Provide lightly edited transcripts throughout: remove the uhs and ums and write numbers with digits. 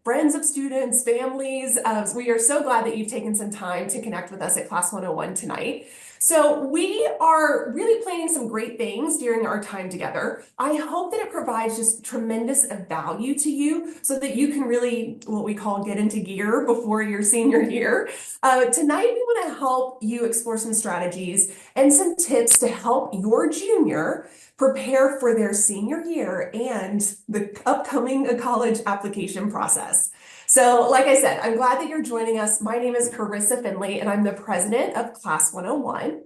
friends of students, families. We are so glad that you've taken some time to connect with us at Class 101 tonight. So we are really planning some great things during our time together. I hope that it provides just tremendous value to you so that you can really, what we call, get into gear before your senior year. Tonight, we want to help you explore some strategies and some tips to help your junior prepare for their senior year and the upcoming college application process. So, like I said, I'm glad that you're joining us. My name is Carissa Finley, and I'm the president of Class 101.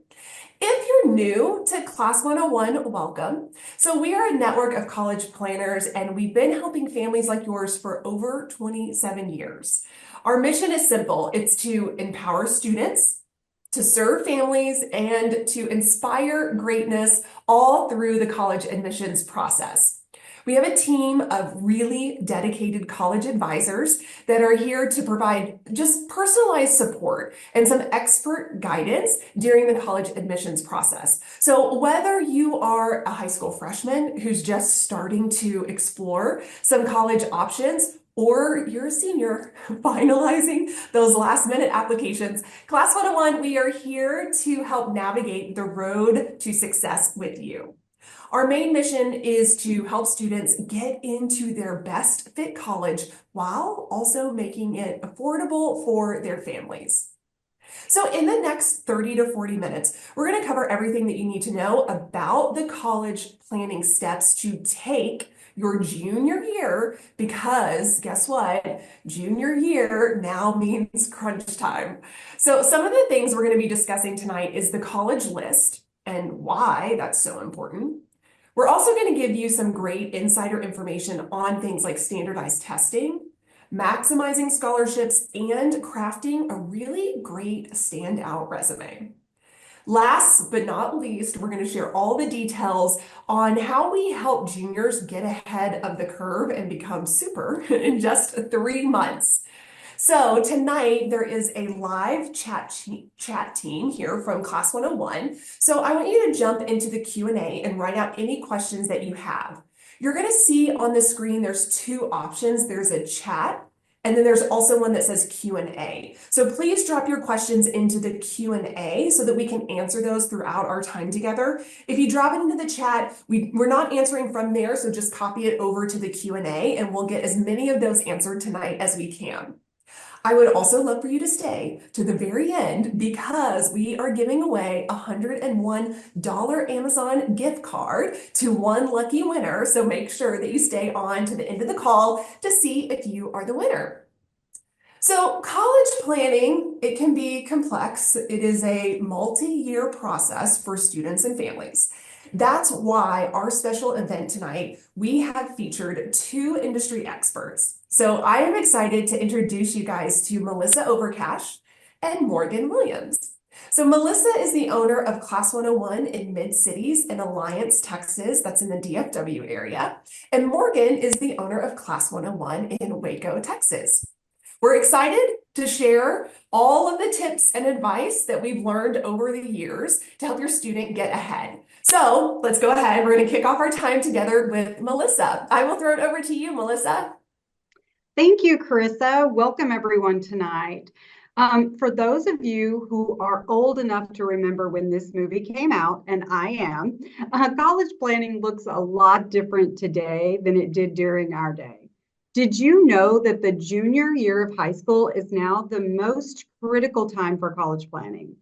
If you're new to Class 101, welcome. So we are a network of college planners, and we've been helping families like yours for over 27 years. Our mission is simple. It's to empower students, to serve families, and to inspire greatness all through the college admissions process. We have a team of really dedicated college advisors that are here to provide just personalized support and some expert guidance during the college admissions process. So whether you are a high school freshman who's just starting to explore some college options, or you're a senior finalizing those last minute applications, Class 101, we are here to help navigate the road to success with you. Our main mission is to help students get into their best fit college while also making it affordable for their families. So in the next 30 to 40 minutes, we're going to cover everything that you need to know about the college planning steps to take your junior year, because guess what? Junior year now means crunch time. So some of the things we're going to be discussing tonight is the college list and why that's so important. We're also going to give you some great insider information on things like standardized testing, maximizing scholarships, and crafting a really great standout resume. Last but not least, we're going to share all the details on how we help juniors get ahead of the curve and become super in just 3 months. So tonight there is a live chat team here from Class 101. So I want you to jump into the Q&A and write out any questions that you have. You're going to see on the screen there's 2 options. There's a chat, and then there's also one that says Q&A. So please drop your questions into the Q&A so that we can answer those throughout our time together. If you drop it into the chat, we're not answering from there, so just copy it over to the Q&A and we'll get as many of those answered tonight as we can. I would also love for you to stay to the very end because we are giving away a $101 Amazon gift card to one lucky winner. So make sure that you stay on to the end of the call to see if you are the winner. So college planning, it can be complex. It is a multi-year process for students and families. That's why our special event tonight, we have featured 2 industry experts. So I am excited to introduce you guys to Melissa Overcash and Morgan Williams. So Melissa is the owner of Class 101 in Mid-Cities in Alliance, Texas. That's in the DFW area. And Morgan is the owner of Class 101 in Waco, Texas. We're excited to share all of the tips and advice that we've learned over the years to help your student get ahead. So let's go ahead. We're going to kick off our time together with Melissa. I will throw it over to you, Melissa. Thank you, Carissa. Welcome everyone tonight. For those of you who are old enough to remember when this movie came out, and I am, college planning looks a lot different today than it did during our day. Did you know that the junior year of high school is now the most critical time for college planning?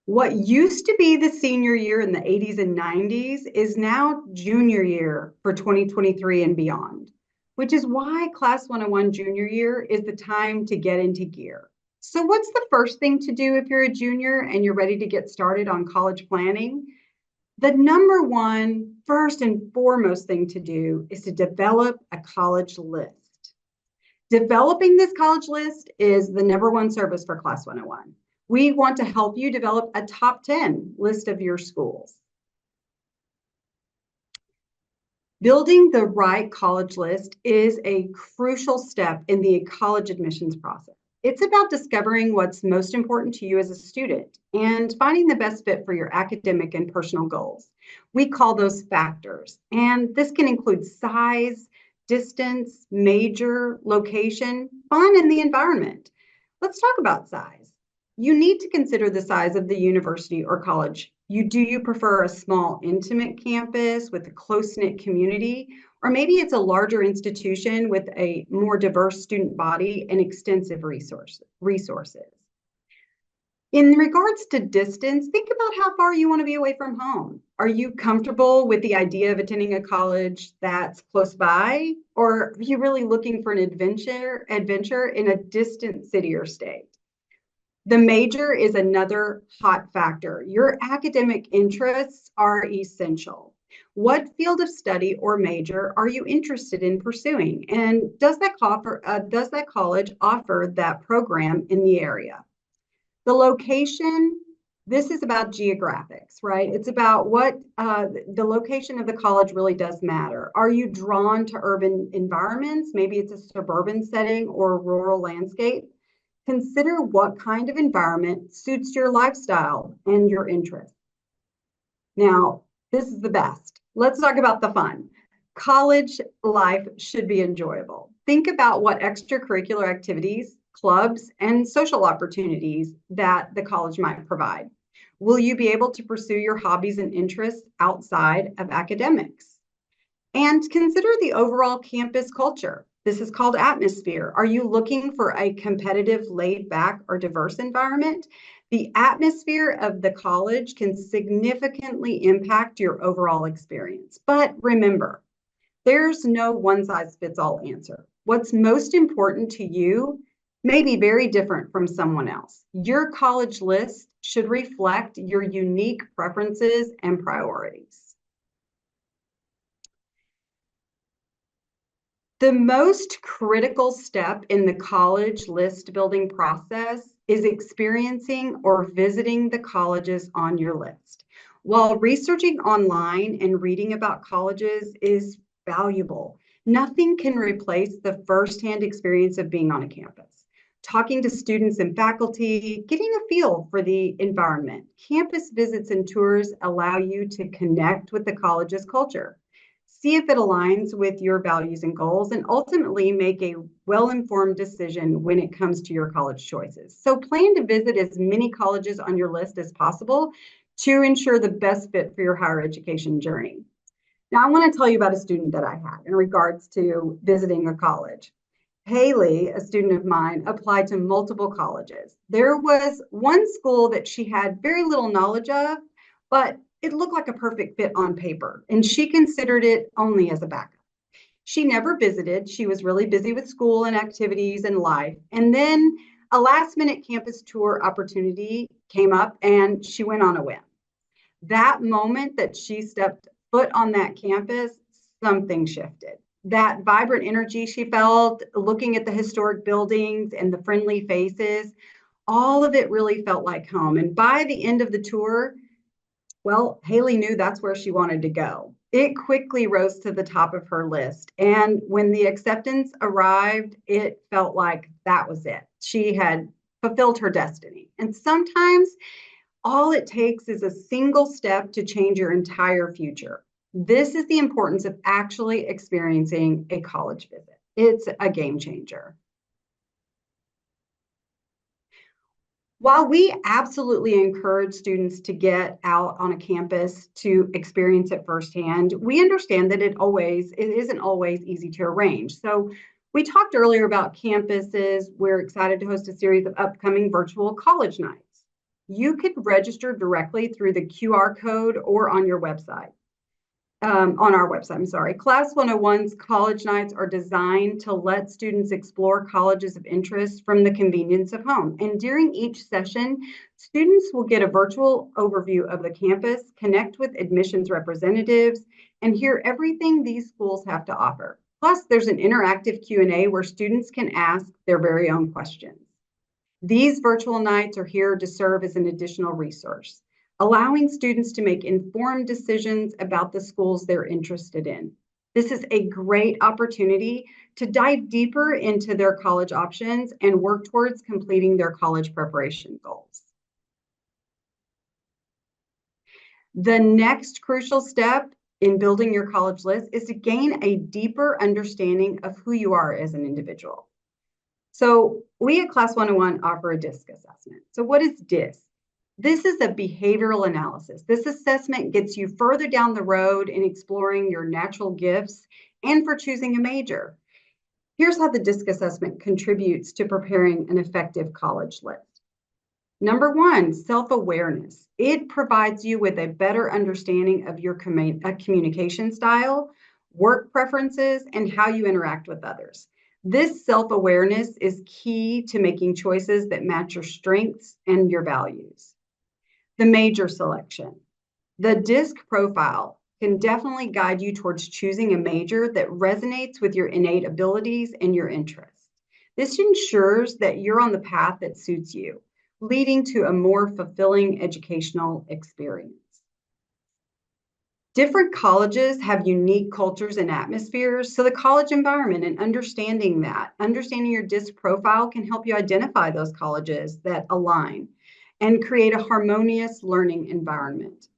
What used to be the senior year in the 80s and 90s is now junior year for 2023 and beyond, which is why Class 101 junior year is the time to get into gear. So what's the first thing to do if you're a junior and you're ready to get started on college planning? The number one, first and foremost thing to do is to develop a college list. Developing this college list is the number one service for Class 101. We want to help you develop a top 10 list of your schools. Building the right college list is a crucial step in the college admissions process. It's about discovering what's most important to you as a student and finding the best fit for your academic and personal goals. We call those factors, and this can include size, distance, major, location, fun, and the environment. Let's talk about size. You need to consider the size of the university or college. Do you prefer a small, intimate campus with a close-knit community? Or maybe it's a larger institution with a more diverse student body and extensive resources. In regards to distance, think about how far you want to be away from home. Are you comfortable with the idea of attending a college that's close by? Or are you really looking for an adventure in a distant city or state? The major is another hot factor. Your academic interests are essential. What field of study or major are you interested in pursuing? And does that college offer that program in the area? The location, this is about geographics, right? It's about what the location of the college really does matter. Are you drawn to urban environments? Maybe it's a suburban setting or a rural landscape. Consider what kind of environment suits your lifestyle and your interests. Now, this is the best. Let's talk about the fun. College life should be enjoyable. Think about what extracurricular activities, clubs, and social opportunities that the college might provide. Will you be able to pursue your hobbies and interests outside of academics? And consider the overall campus culture. This is called atmosphere. Are you looking for a competitive, laid back, or diverse environment? The atmosphere of the college can significantly impact your overall experience. But remember, there's no one size fits all answer. What's most important to you may be very different from someone else. Your college list should reflect your unique preferences and priorities. The most critical step in the college list building process is experiencing or visiting the colleges on your list. While researching online and reading about colleges is valuable, nothing can replace the firsthand experience of being on a campus. Talking to students and faculty, getting a feel for the environment. Campus visits and tours allow you to connect with the college's culture. See if it aligns with your values and goals, and ultimately make a well-informed decision when it comes to your college choices. So plan to visit as many colleges on your list as possible to ensure the best fit for your higher education journey. Now, I want to tell you about a student that I had in regards to visiting a college. Haley, a student of mine, applied to multiple colleges. There was one school that she had very little knowledge of, but it looked like a perfect fit on paper, and she considered it only as a backup. She never visited. She was really busy with school and activities and life. And then a last minute campus tour opportunity came up and she went on a whim. That moment that she stepped foot on that campus, something shifted. That vibrant energy she felt, looking at the historic buildings and the friendly faces, all of it really felt like home. And by the end of the tour, well, Haley knew that's where she wanted to go. It quickly rose to the top of her list. And when the acceptance arrived, it felt like that was it. She had fulfilled her destiny. And sometimes all it takes is a single step to change your entire future. This is the importance of actually experiencing a college visit. It's a game changer. While we absolutely encourage students to get out on a campus to experience it firsthand, we understand that it isn't always easy to arrange. So we talked earlier about campuses. We're excited to host a series of upcoming virtual college nights. You could register directly through the QR code or on your website. On our website, I'm sorry. Class 101's college nights are designed to let students explore colleges of interest from the convenience of home. And during each session, students will get a virtual overview of the campus, connect with admissions representatives, and hear everything these schools have to offer. Plus, there's an interactive Q&A where students can ask their very own questions. These virtual nights are here to serve as an additional resource, allowing students to make informed decisions about the schools they're interested in. This is a great opportunity to dive deeper into their college options and work towards completing their college preparation goals. The next crucial step in building your college list is to gain a deeper understanding of who you are as an individual. So we at Class 101 offer a DISC assessment. So what is DISC? This is a behavioral analysis. This assessment gets you further down the road in exploring your natural gifts and for choosing a major. Here's how the DISC assessment contributes to preparing an effective college list. Number one, self-awareness. It provides you with a better understanding of your communication style, work preferences, and how you interact with others. This self-awareness is key to making choices that match your strengths and your values. The major selection. The DISC profile can definitely guide you towards choosing a major that resonates with your innate abilities and your interests. This ensures that you're on the path that suits you, leading to a more fulfilling educational experience. Different colleges have unique cultures and atmospheres, so the college environment and understanding your DISC profile can help you identify those colleges that align and create a harmonious learning environment.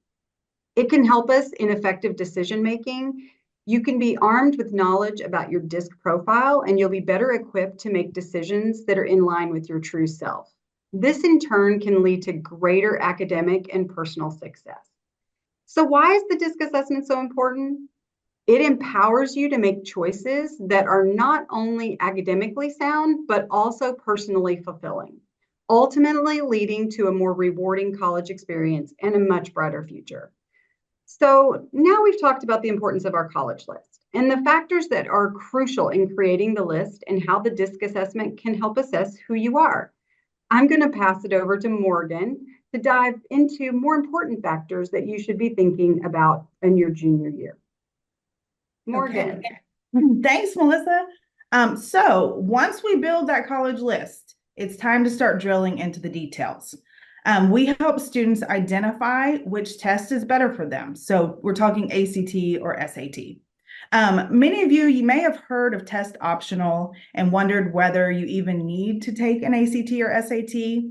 It can help us in effective decision making. You can be armed with knowledge about your DISC profile, and you'll be better equipped to make decisions that are in line with your true self. This in turn can lead to greater academic and personal success. So why is the DISC assessment so important? It empowers you to make choices that are not only academically sound, but also personally fulfilling, ultimately leading to a more rewarding college experience and a much brighter future. So now we've talked about the importance of our college list and the factors that are crucial in creating the list and how the DISC assessment can help assess who you are. I'm going to pass it over to Morgan to dive into more important factors that you should be thinking about in your junior year. Morgan. Okay. Thanks, Melissa. So once we build that college list, it's time to start drilling into the details. We help students identify which test is better for them. So we're talking ACT or SAT. Many of you may have heard of test optional and wondered whether you even need to take an ACT or SAT.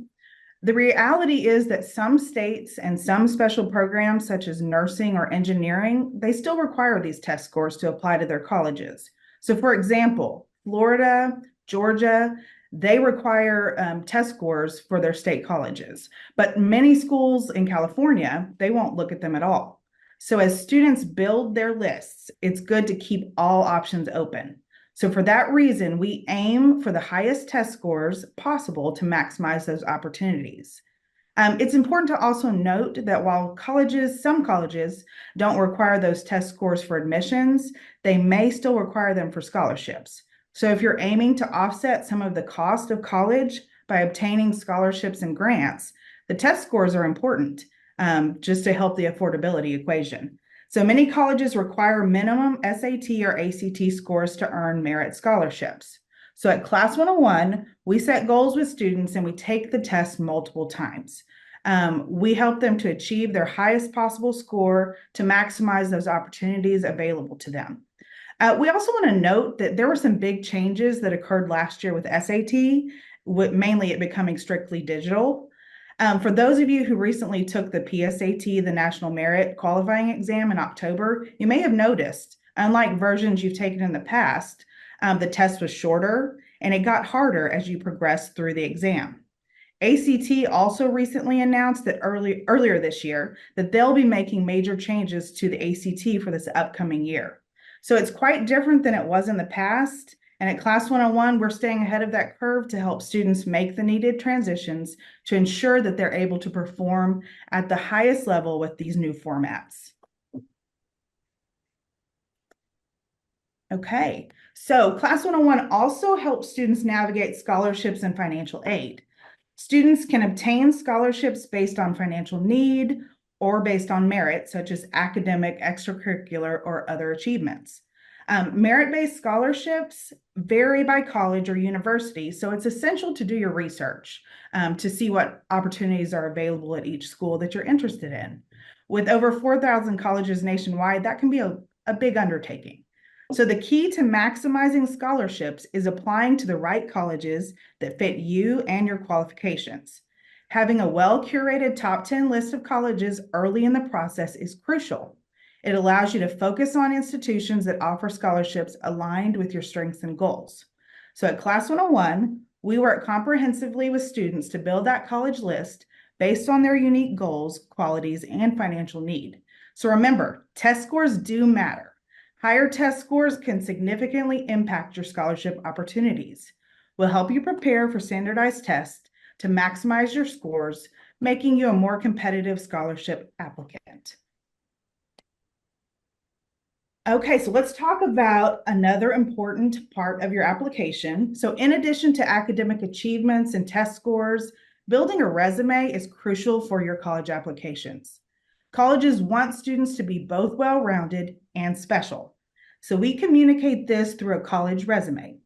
The reality is that some states and some special programs, such as nursing or engineering, they still require these test scores to apply to their colleges. So for example, Florida, Georgia, they require test scores for their state colleges, but many schools in California, they won't look at them at all. So as students build their lists, it's good to keep all options open. So for that reason, we aim for the highest test scores possible to maximize those opportunities. It's important to also note that while some colleges don't require those test scores for admissions, they may still require them for scholarships. So if you're aiming to offset some of the cost of college by obtaining scholarships and grants, the test scores are important just to help the affordability equation. So many colleges require minimum SAT or ACT scores to earn merit scholarships. So at Class 101, we set goals with students and we take the test multiple times. We help them to achieve their highest possible score to maximize those opportunities available to them. We also want to note that there were some big changes that occurred last year with SAT, mainly it becoming strictly digital. For those of you who recently took the PSAT, the National Merit Qualifying Exam in October, you may have noticed, unlike versions you've taken in the past, the test was shorter and it got harder as you progressed through the exam. ACT also recently announced that earlier this year that they'll be making major changes to the ACT for this upcoming year. So it's quite different than it was in the past. And at Class 101, we're staying ahead of that curve to help students make the needed transitions to ensure that they're able to perform at the highest level with these new formats. Okay, so Class 101 also helps students navigate scholarships and financial aid. Students can obtain scholarships based on financial need or based on merit, such as academic, extracurricular, or other achievements. Merit-based scholarships vary by college or university, so it's essential to do your research to see what opportunities are available at each school that you're interested in. With over 4,000 colleges nationwide, that can be a big undertaking. So the key to maximizing scholarships is applying to the right colleges that fit you and your qualifications. Having a well-curated top 10 list of colleges early in the process is crucial. It allows you to focus on institutions that offer scholarships aligned with your strengths and goals. So at Class 101, we work comprehensively with students to build that college list based on their unique goals, qualities, and financial need. So remember, test scores do matter. Higher test scores can significantly impact your scholarship opportunities. We'll help you prepare for standardized tests to maximize your scores, making you a more competitive scholarship applicant. Okay, so let's talk about another important part of your application. So in addition to academic achievements and test scores, building a resume is crucial for your college applications. Colleges want students to be both well-rounded and special. So we communicate this through a college resume.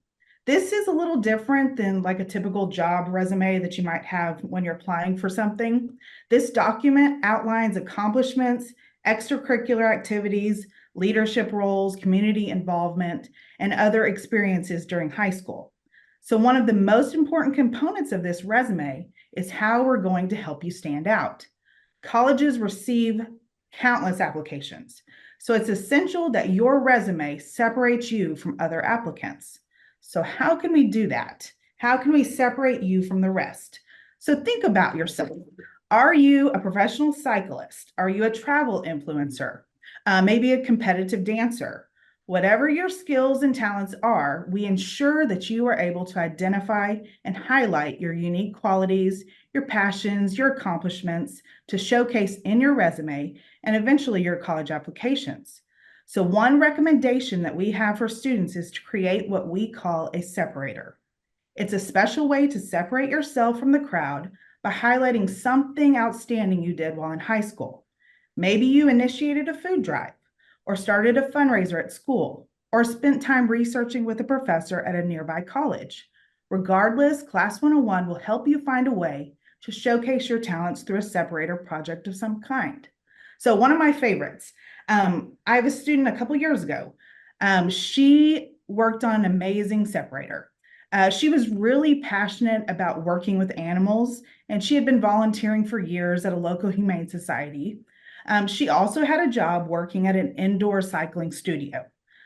This is a little different than like a typical job resume that you might have when you're applying for something. This document outlines accomplishments, extracurricular activities, leadership roles, community involvement, and other experiences during high school. So one of the most important components of this resume is how we're going to help you stand out. Colleges receive countless applications, so it's essential that your resume separates you from other applicants. So how can we do that? How can we separate you from the rest? So think about yourself. Are you a professional cyclist? Are you a travel influencer? Maybe a competitive dancer? Whatever your skills and talents are, we ensure that you are able to identify and highlight your unique qualities, your passions, your accomplishments to showcase in your resume and eventually your college applications. So one recommendation that we have for students is to create what we call a separator. It's a special way to separate yourself from the crowd by highlighting something outstanding you did while in high school. Maybe you initiated a food drive, or started a fundraiser at school, or spent time researching with a professor at a nearby college. Regardless, Class 101 will help you find a way to showcase your talents through a separator project of some kind. So one of my favorites, I have a student a couple years ago. She worked on an amazing separator. She was really passionate about working with animals, and she had been volunteering for years at a local humane society. She also had a job working at an indoor cycling studio.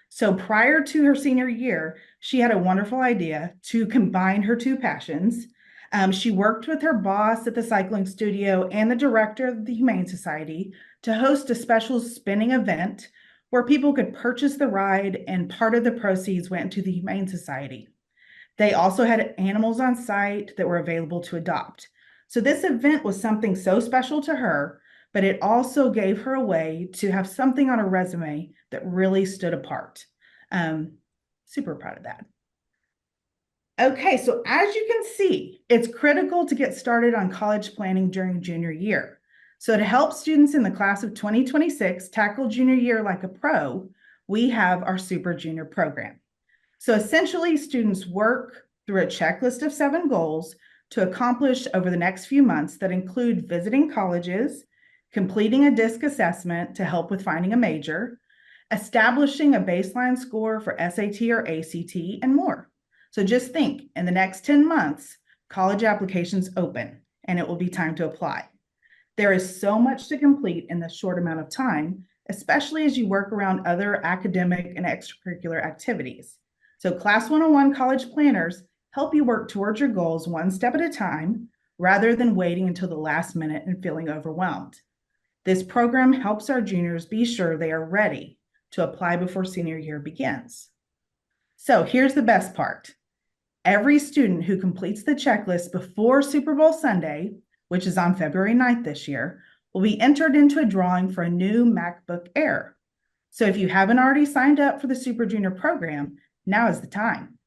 So prior to her senior year, she had a wonderful idea to combine her two passions. She worked with her boss at the cycling studio and the director of the Humane Society to host a special spinning event where people could purchase the ride and part of the proceeds went to the Humane Society. They also had animals on site that were available to adopt. So this event was something so special to her, but it also gave her a way to have something on her resume that really stood apart. Super proud of that. Okay, so as you can see, it's critical to get started on college planning during junior year. So to help students in the class of 2026 tackle junior year like a pro, we have our Super Junior program. So essentially, students work through a checklist of 7 goals to accomplish over the next few months that include visiting colleges, completing a DISC assessment to help with finding a major, establishing a baseline score for SAT or ACT, and more. So just think, in the next 10 months, college applications open, and it will be time to apply. There is so much to complete in this short amount of time, especially as you work around other academic and extracurricular activities. So Class 101 college planners help you work towards your goals one step at a time, rather than waiting until the last minute and feeling overwhelmed. This program helps our juniors be sure they are ready to apply before senior year begins. So here's the best part. Every student who completes the checklist before Super Bowl Sunday, which is on February 9th this year, will be entered into a drawing for a new MacBook Air. So if you haven't already signed up for the Super Junior program, now is the time.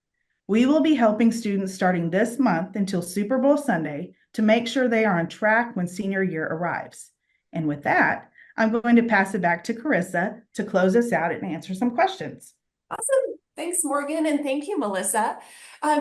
We will be helping students starting this month until Super Bowl Sunday to make sure they are on track when senior year arrives. And with that, I'm going to pass it back to Carissa to close us out and answer some questions. Awesome. Thanks, Morgan, and thank you, Melissa.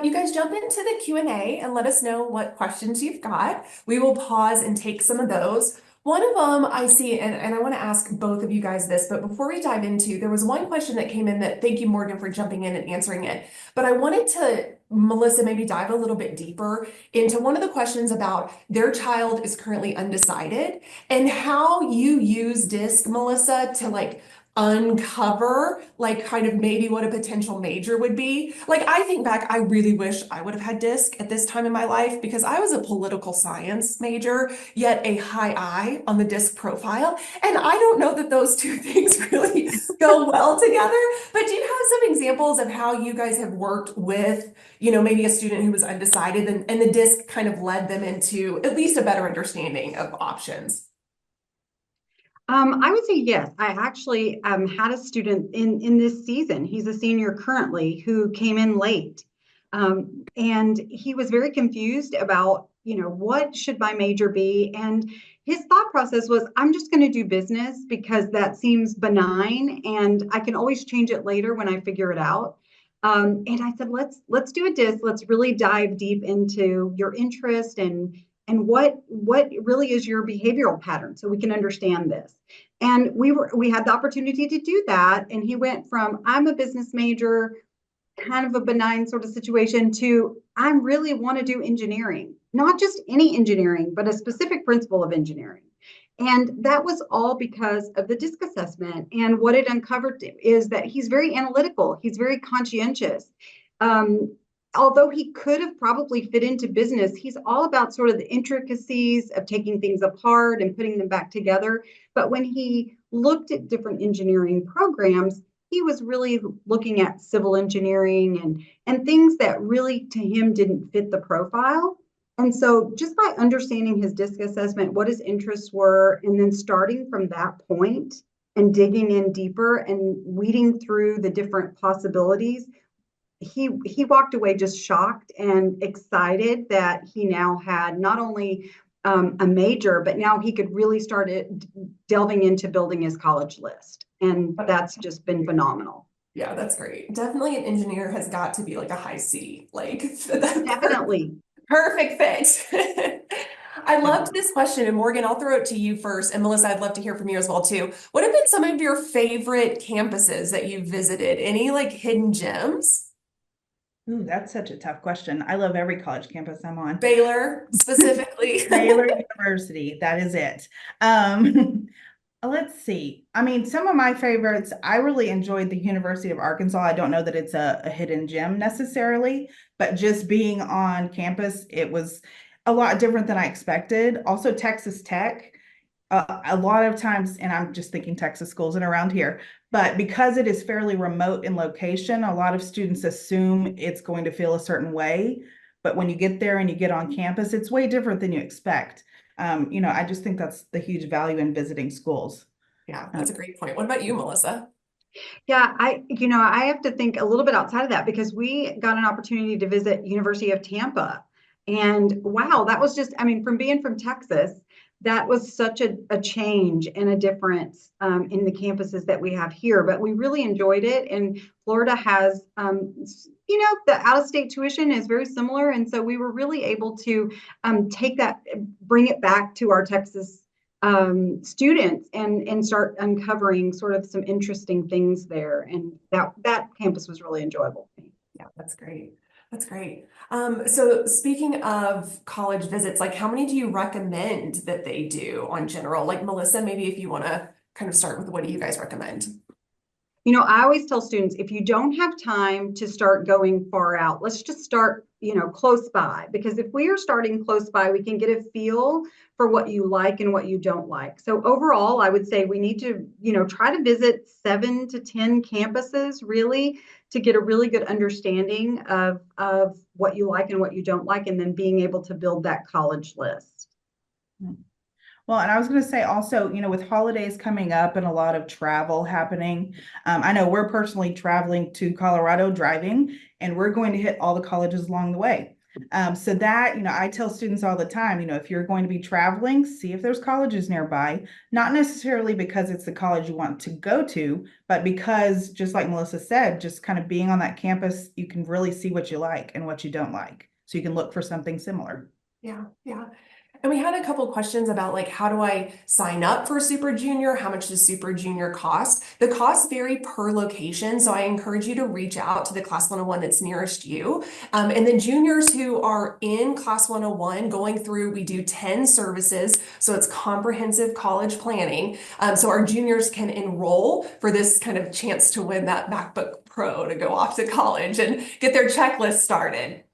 You guys jump into the Q&A and let us know what questions you've got. We will pause and take some of those. One of them I see, and I want to ask both of you guys this, but before we dive into, there was one question that came in that, thank you, Morgan, for jumping in and answering it. But I wanted to, Melissa, maybe dive a little bit deeper into one of the questions about their child is currently undecided and how you use DISC, Melissa, to like uncover like kind of maybe what a potential major would be. Like I think back, I really wish I would have had disc at this time in my life because I was a political science major, yet a high I on the disc profile. And I don't know that those two things really go well together. But do you have some examples of how you guys have worked with, maybe a student who was undecided and the disc kind of led them into at least a better understanding of options? I would say yes. I actually had a student in this season. He's a senior currently who came in late, and he was very confused about, what should my major be? And his thought process was, I'm just going to do business because that seems benign, and I can always change it later when I figure it out. And I said, let's do a disc. Let's really dive deep into your interest and what really is your behavioral pattern so we can understand this. And we had the opportunity to do that, and he went from I'm a business major, kind of a benign sort of situation, to I really want to do engineering, not just any engineering but a specific principle of engineering. And that was all because of the disc assessment. And what it uncovered is that he's very analytical, he's very conscientious. um, Although he could have probably fit into business, he's all about sort of the intricacies of taking things apart and putting them back together. But when he looked at different engineering programs, he was really looking at civil engineering and things that really to him didn't fit the profile. And so just by understanding his disc assessment, what his interests were, and then starting from that point and digging in deeper and weeding through the different possibilities, he walked away just shocked and excited that he now had not only a major, but now he could really start delving into building his college list. And that's just been phenomenal. Yeah, that's great. Definitely an engineer has got to be like a high C, like Definitely. perfect fit. I loved this question, and Morgan, I'll throw it to you first. And Melissa, I'd love to hear from you as well too. What have been some of your favorite campuses that you've visited? Any like hidden gems? Ooh, that's such a tough question. I love every college campus I'm on. Baylor specifically. Baylor University, that is it. Um, let's see. I mean, some of my favorites, I really enjoyed the University of Arkansas. I don't know that it's a hidden gem necessarily, but just being on campus, it was a lot different than I expected. Also, Texas Tech. A lot of times, and I'm just thinking Texas schools and around here, but because it is fairly remote in location, a lot of students assume it's going to feel a certain way. But when you get there and you get on campus, it's way different than you expect. I just think that's the huge value in visiting schools. Yeah, that's a great point. What about you, Melissa? Yeah, I have to think a little bit outside of that because we got an opportunity to visit University of Tampa. And wow, that was just, I mean, from being from Texas, that was such a change and a difference in the campuses that we have here. But we really enjoyed it. And Florida has, the out-of-state tuition is very similar. And so we were really able to take that, bring it back to our Texas students and start uncovering sort of some interesting things there. And that campus was really enjoyable for me. Yeah, that's great. That's great. So speaking of college visits, like how many do you recommend that they do on general? Like Melissa, maybe if you want to kind of start with what do you guys recommend? I always tell students, if you don't have time to start going far out, let's just start, close by. Because if we are starting close by, we can get a feel for what you like and what you don't like. So overall, I would say we need to, try to visit 7 to 10 campuses really to get a really good understanding of what you like and what you don't like, and then being able to build that college list. Well, and I was going to say also, with holidays coming up and a lot of travel happening, I know we're personally traveling to Colorado driving, and we're going to hit all the colleges along the way. So that, I tell students all the time, if you're going to be traveling, see if there's colleges nearby, not necessarily because it's the college you want to go to, but because just like Melissa said, just kind of being on that campus, you can really see what you like and what you don't like. So you can look for something similar. Yeah, yeah. And we had a couple questions about like, how do I sign up for Super Junior? How much does Super Junior cost? The costs vary per location, so I encourage you to reach out to the Class 101 that's nearest you. And then juniors who are in Class 101 going through, we do 10 services, so it's comprehensive college planning. So our juniors can enroll for this kind of chance to win that MacBook Pro to go off to college and get their checklist started.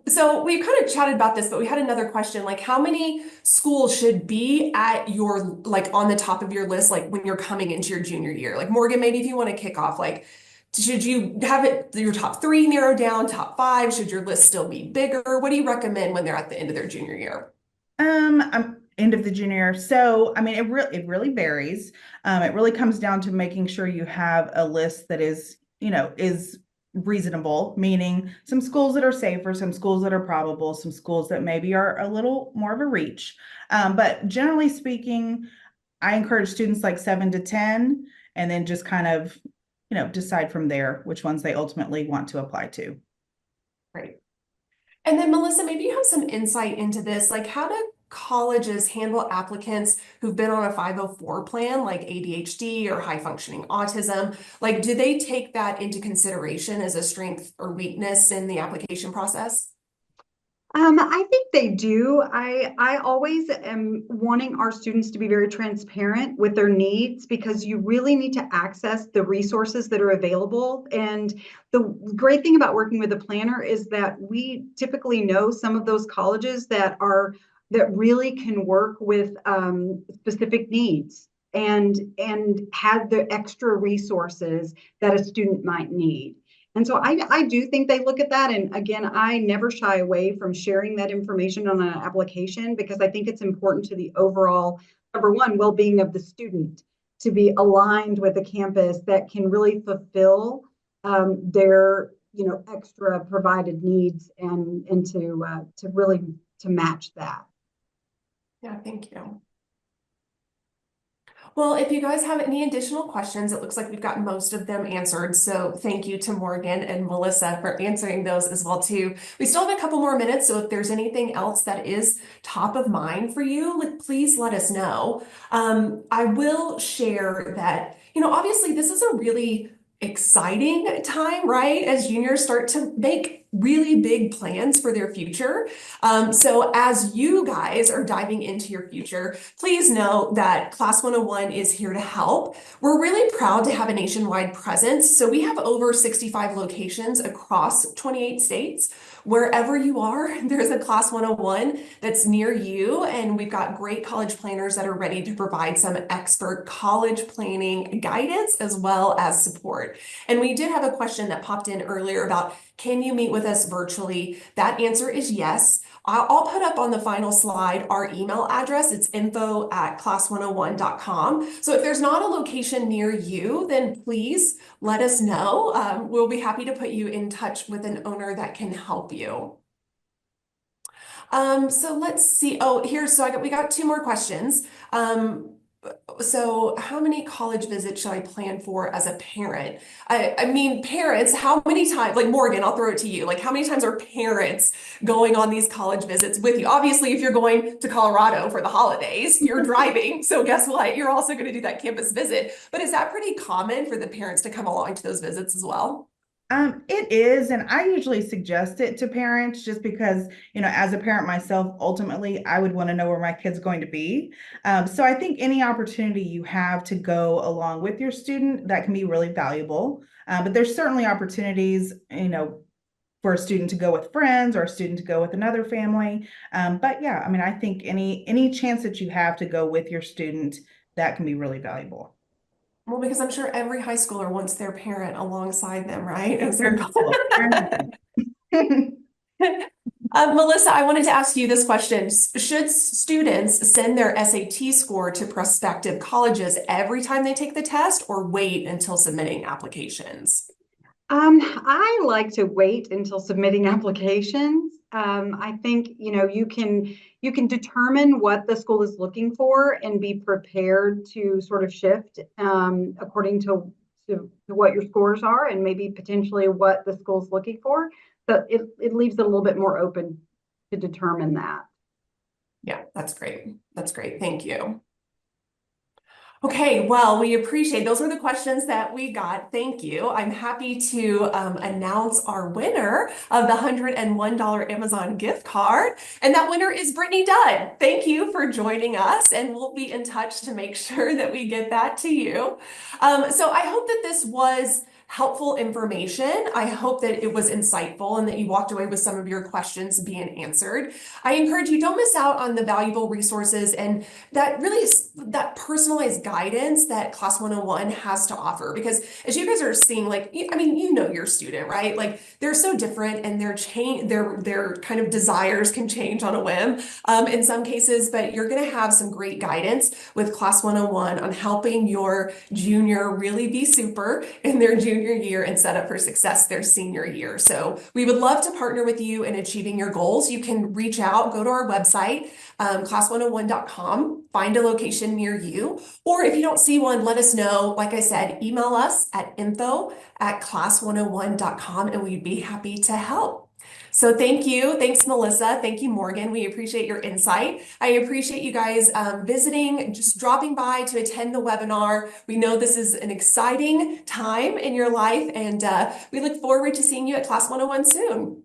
So we kind of chatted about this, but we had another question, like how many schools should be at your, like on the top of your list, like when you're coming into your junior year? Like Morgan, maybe if you want to kick off, like should you have it your top three narrowed down, top five? Should your list still be bigger? What do you recommend when they're at the end of their junior year? I'm end of the junior year. So, I mean, it really varies. It really comes down to making sure you have a list that is reasonable, meaning some schools that are safer, some schools that are probable, some schools that maybe are a little more of a reach. But generally speaking, I encourage students like 7 to 10, and then just kind of, decide from there which ones they ultimately want to apply to. Great. And then Melissa, maybe you have some insight into this. Like, how do colleges handle applicants who've been on a 504 plan, like ADHD or high functioning autism? Like, do they take that into consideration as a strength or weakness in the application process? I think they do. I always am wanting our students to be very transparent with their needs because you really need to access the resources that are available. And the great thing about working with a planner is that we typically know some of those colleges that really can work with specific needs and have the extra resources that a student might need. And so I do think they look at that. And again, I never shy away from sharing that information on an application because I think it's important to the overall, number one, well-being of the student to be aligned with a campus that can really fulfill their, extra provided needs and to really to match that. Yeah, thank you. Well, if you guys have any additional questions, it looks like we've gotten most of them answered. So thank you to Morgan and Melissa for answering those as well too. We still have a couple more minutes, so if there's anything else that is top of mind for you, please let us know. I will share that, obviously this is a really exciting time, right? As juniors start to make really big plans for their future. So as you guys are diving into your future, please know that Class 101 is here to help. We're really proud to have a nationwide presence. So we have over 65 locations across 28 states. Wherever you are, there's a Class 101 that's near you. And we've got great college planners that are ready to provide some expert college planning guidance as well as support. And we did have a question that popped in earlier about, can you meet with us virtually? That answer is yes. I'll put up on the final slide our email address. It's info@class101.com. So if there's not a location near you, then please let us know. We'll be happy to put you in touch with an owner that can help you. So let's see. Oh, we got two more questions. So how many college visits should I plan for as a parent? I mean, parents, how many times, like Morgan, I'll throw it to you. Like, how many times are parents going on these college visits with you? Obviously, if you're going to Colorado for the holidays, you're driving. So guess what? You're also going to do that campus visit. But is that pretty common for the parents to come along to those visits as well? It is, and I usually suggest it to parents just because, as a parent myself, ultimately, I would want to know where my kid's going to be. So I think any opportunity you have to go along with your student, that can be really valuable. But there's certainly opportunities, for a student to go with friends or a student to go with another family. But yeah, I mean, I think any chance that you have to go with your student, that can be really valuable. Well, because I'm sure every high schooler wants their parent alongside them, right? As they're Melissa, I wanted to ask you this question. Should students send their SAT score to prospective colleges every time they take the test or wait until submitting applications? I like to wait until submitting applications. I think, you can determine what the school is looking for and be prepared to sort of shift according to what your scores are and maybe potentially what the school's looking for. But it leaves it a little bit more open to determine that. Yeah, that's great. That's great. Thank you. Okay, well, we appreciate those were the questions that we got. Thank you. I'm happy to announce our winner of the $101 Amazon gift card. And that winner is Brittany Dunn. Thank you for joining us, and we'll be in touch to make sure that we get that to you. So I hope that this was helpful information. I hope that it was insightful and that you walked away with some of your questions being answered. I encourage you, don't miss out on the valuable resources and that really is that personalized guidance that Class 101 has to offer. Because as you guys are seeing, like, I mean, you know your student, right? Like they're so different and their kind of desires can change on a whim in some cases, but you're going to have some great guidance with Class 101 on helping your junior really be super in their junior year and set up for success their senior year. So we would love to partner with you in achieving your goals. You can reach out, go to our website, class101.com, find a location near you. Or if you don't see one, let us know. Like I said, email us at info@class101.com and we'd be happy to help. So thank you. Thanks, Melissa. Thank you, Morgan. We appreciate your insight. I appreciate you guys visiting, just dropping by to attend the webinar. We know this is an exciting time in your life, and we look forward to seeing you at Class 101 soon.